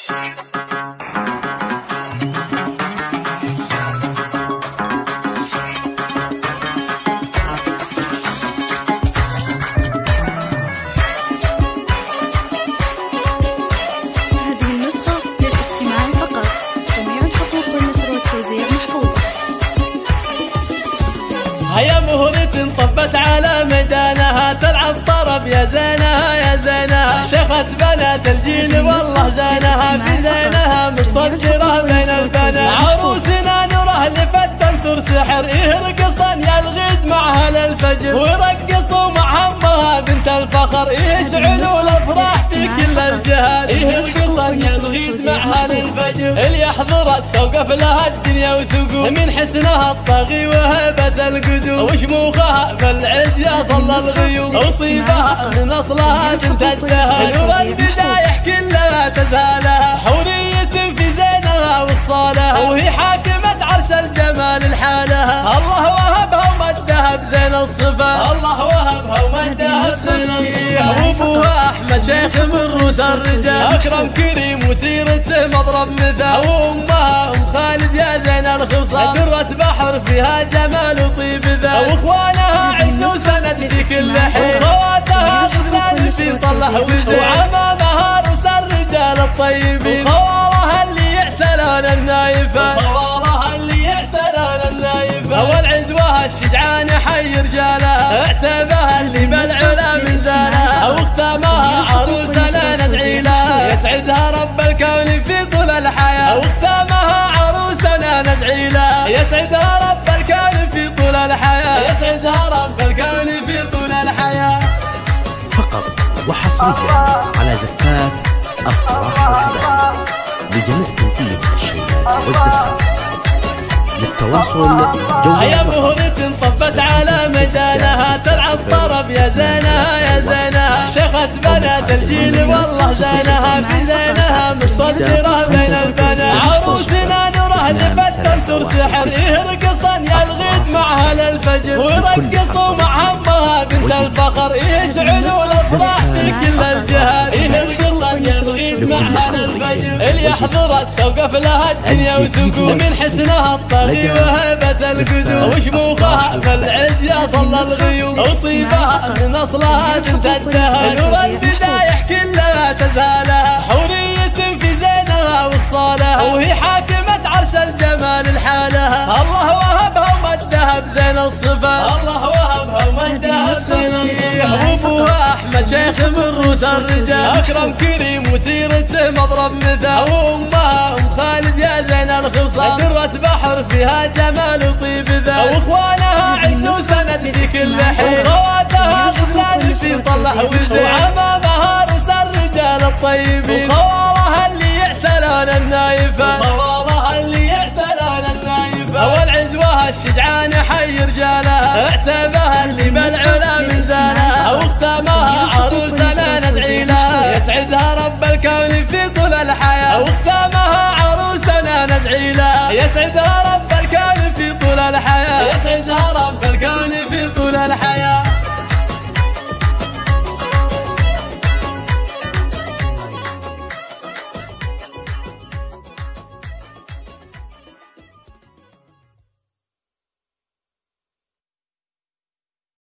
هيا مهرة طبت على ميدانها تلعب طرب يا زينها يا زينها، شيخة بنات الجيل والله زينها في زينها متصدرة بين البنات، عروسنا نوره لفتن سحر يرقصن يا الغيد معها للفجر، ويرقصوا مع امها بنت الفخر يشعلوا الافراح في كل الجهات، يرقصن يا الغيد معها للفجر، اللي يحضرت توقف لها الدنيا وثقوب من حسنها الطاغي وهبة القدوم، وشموخها بالعز يا صلى الغيوم، وطيبها من اصلها بنت الدهر، نور البدايح كلها تزهالها، حورية في زينها وخصالها، وهي حاكمة عرش الجمال لحالها، الله وهبها ومدها بزين الصفات، الله وهبها ومدها بزين الصفات، وابوها احمد شيخ من روس الرجال، اكرم كريم وسيرته مضرب مثال، وامها ام خالد يا زين الخصال، درة بحر فيها جمال وطيب ذات، واخوانها عز وسند في كل حين، وخواتها غزلان في طله وزين، وعمامها روس الرجال الطيبين، وخوالها اللي يعتلون النايفات، وخوالها اللي يعتلون النايفات، والعزوها الشجعان حي رجالها، اعتبها اللي بالعلا من زانها، واختامها عروسنا ندعي لها، يسعدها رب الكون في طول الحياة، واختامها عروسنا ندعي لها، يسعدها رب الكون في طول الحياة، يسعدها رب الكون في طول الحياة. فقط وحصريا على زفات أفراح الحباب لجميع تنفيذ الشيلات والزفات. للتواصل هيا مهرة طبت على ميدانها تلعب طرب يا زينها يا زينها، شيخة بنات الجيل والله زينها في زينها متصدرة بين البنات، عروسنا نوره لفتن سحر يرقصن يا الغيد معها للفجر، ويرقصوا مع امها بنت الفخر يشعلوا الافراح في كل الجهات، يرقصن يا الغيد معها للفجر، اللي يحضرت توقف لها الدنيا وثقوب من حسنها الطاغي وهبة القدوم، وشموخها بالعز يا صلى الغيوم، وطيبها من اصلها بنت الدهر، نور البدايح كلها تزهالها، حورية في زينها وخصالها، وهي حاكمة عرش الجمال لحالها، الله وهبها ومدها بزين الصفات، الله وهبها ومدها بزين الصفات، وابوها احمد شيخ من روس الرجال، اكرم كريم وسيرته مضرب مثال، وامها ام خالد يا زين الخصال، درة بحر فيها جمال وطيب ذات، واخوانها عز وسند في كل حين، وخواتها غزلان في طله وزين.